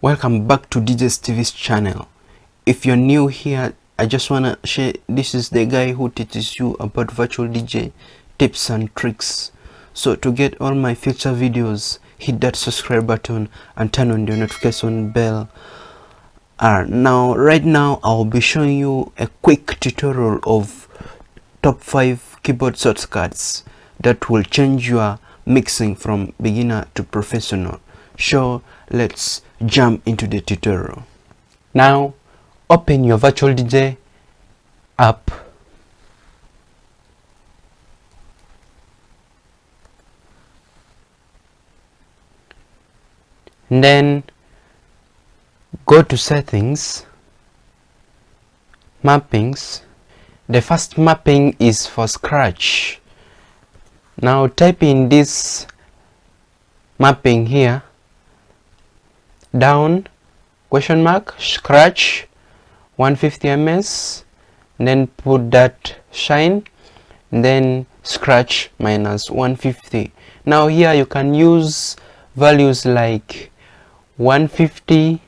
Welcome back to DJ's TV's channel. If you're new here, I just wanna share, this is the guy who teaches you about virtual DJ tips and tricks. So to get all my future videos, hit that subscribe button and turn on the notification bell. Right now I'll be showing you a quick tutorial of top 5 keyboard shortcuts that will change your mixing from beginner to professional. So let's jump into the tutorial. Now open your virtual DJ app. And then go to settings, mappings. The first mapping is for scratch. Now type in this mapping here, down question mark scratch 150 ms, then put that shine, then scratch minus 150. Now here you can use values like 150,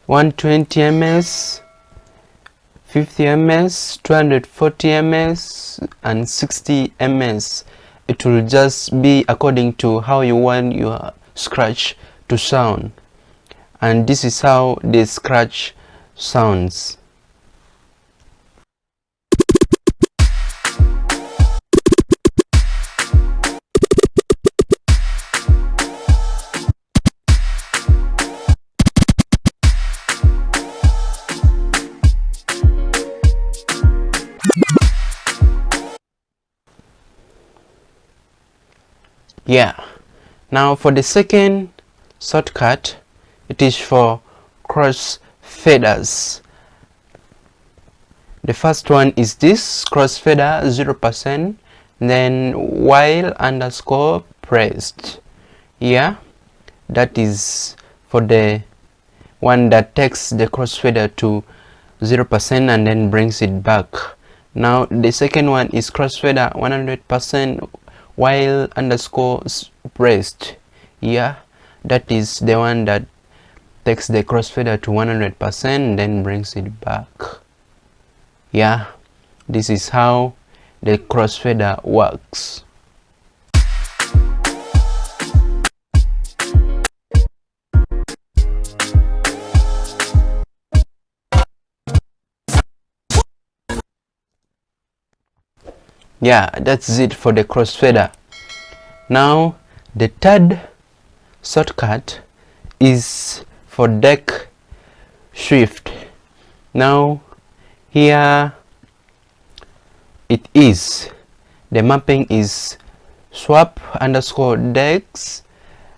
120 ms, 50 ms, 240 ms, and 60 ms. It will just be according to how you want your scratch to sound. And this is how the scratch sounds. Yeah, now for the second shortcut, it is for crossfaders. The first one is this crossfader 0%, then while underscore pressed. Yeah, that is for the one that takes the crossfader to 0% and then brings it back. Now the second one is crossfader 100% while underscore pressed. Yeah, that is the one that takes the crossfader to 100% then brings it back. Yeah, this is how the crossfader works. Yeah, that's it for the crossfader. Now the third shortcut is for deck shift. Now here it is, the mapping is swap underscore decks.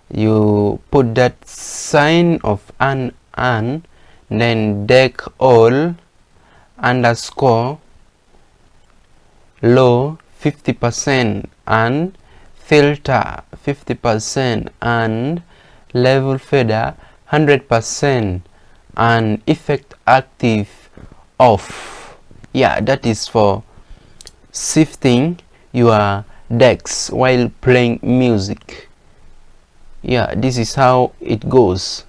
You put that sign of an, then deck all underscore low 50% and filter 50% and level fader 100% and effect active off. Yeah, that is for shifting your decks while playing music. Yeah, this is how it goes.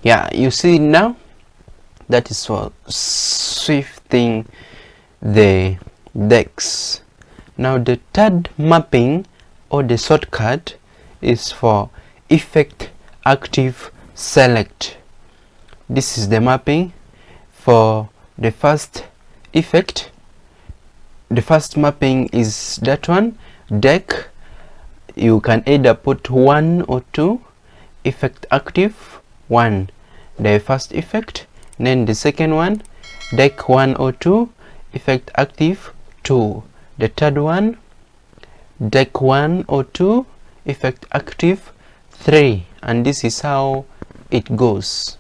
Yeah, you see now, that is for shifting the decks. Now the third mapping or the shortcut is for effect active select. This is the mapping for the first effect. The first mapping is that one, deck. You can either put 1 or 2, effect active 1, the first effect, then the second one, deck 1 or 2, effect active 2, the third one, deck 1 or 2, effect active 3, and this is how it goes.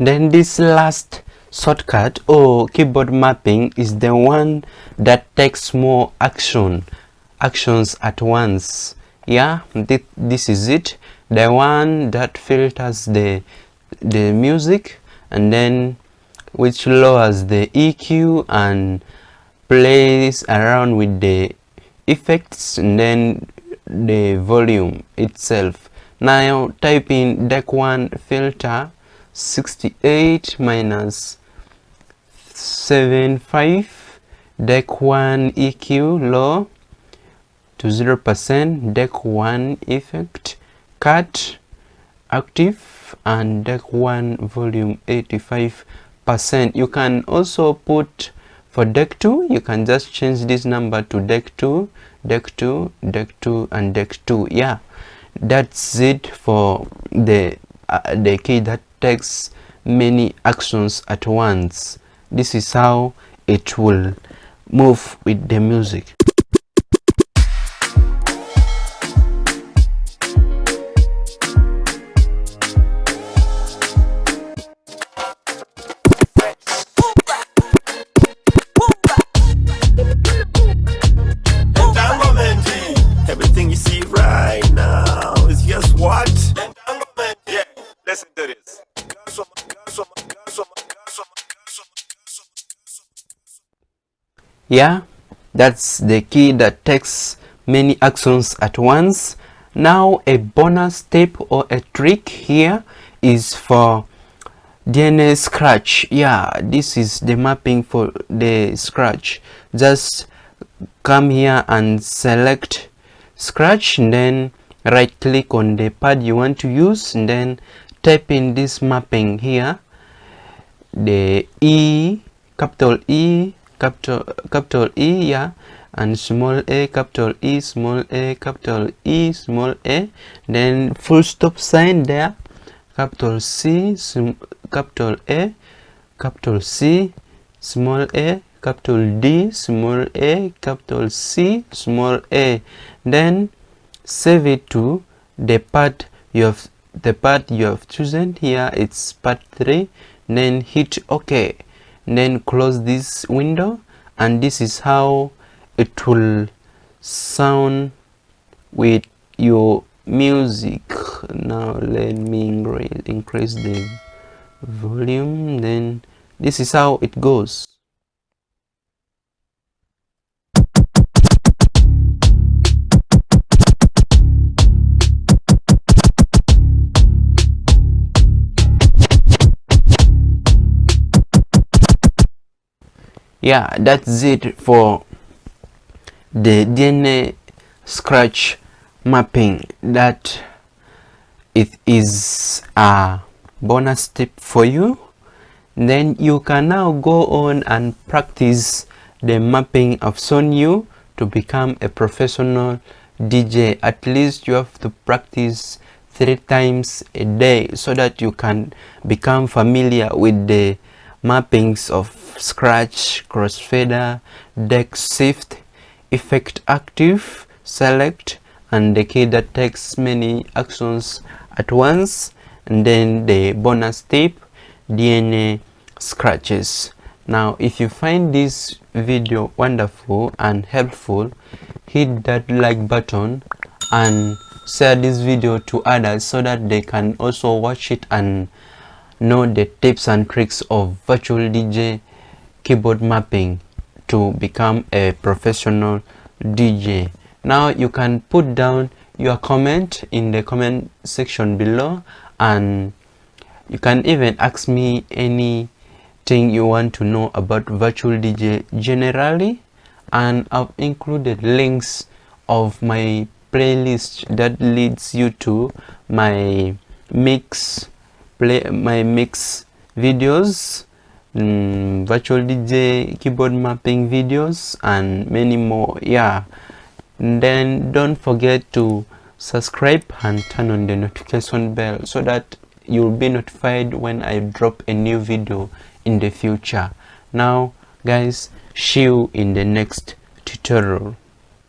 Then this last shortcut or keyboard mapping is the one that takes more actions at once. Yeah, this is it, the one that filters the music, and then which lowers the EQ and plays around with the effects, and then the volume itself. Now type in deck 1 filter 68 minus 75, deck 1 EQ low to 0%, deck 1 effect cut active, and deck 1 volume 85%. You can also put for deck 2, you can just change this number to deck 2, deck 2, deck 2, and deck 2. Yeah, that's it for the key that takes many actions at once. This is how it will move with the music. Everything you see right now is just what? Yeah, listen to this. Yeah, that's the key that takes many actions at once. Now a bonus tip or a trick here is for DNA scratch. Yeah, this is the mapping for the scratch. Just come here and select scratch, and then right click on the pad you want to use, and then type in this mapping here, the E, capital E, capital E, yeah, and small a, capital E, small a, capital E, small a, then full stop sign there, capital C, capital A, capital C, small a, capital D, small a, capital C, small a. Then save it to the part you have chosen. Here it's part 3. Then hit OK. Then close this window, and this is how it will sound with your music. Now let me increase the volume. Then this is how it goes. Yeah, that's it for the DNA scratch mapping. That it is a bonus tip for you. Then you can now go on and practice the mapping I've shown you to become a professional DJ. At least you have to practice 3 times a day so that you can become familiar with the mappings of scratch, crossfader, deck shift, effect active, select, and the key that takes many actions at once, and then the bonus tip, DNA scratches. Now if you find this video wonderful and helpful, hit that like button and share this video to others so that they can also watch it and know the tips and tricks of virtual DJ keyboard mapping to become a professional DJ. Now you can put down your comment in the comment section below, and you can even ask me anything you want to know about virtual DJ generally, and I've included links of my playlist that leads you to my mix videos, virtual DJ keyboard mapping videos, and many more. Yeah, and then don't forget to subscribe and turn on the notification bell so that you'll be notified when I drop a new video in the future. Now guys, see you in the next tutorial.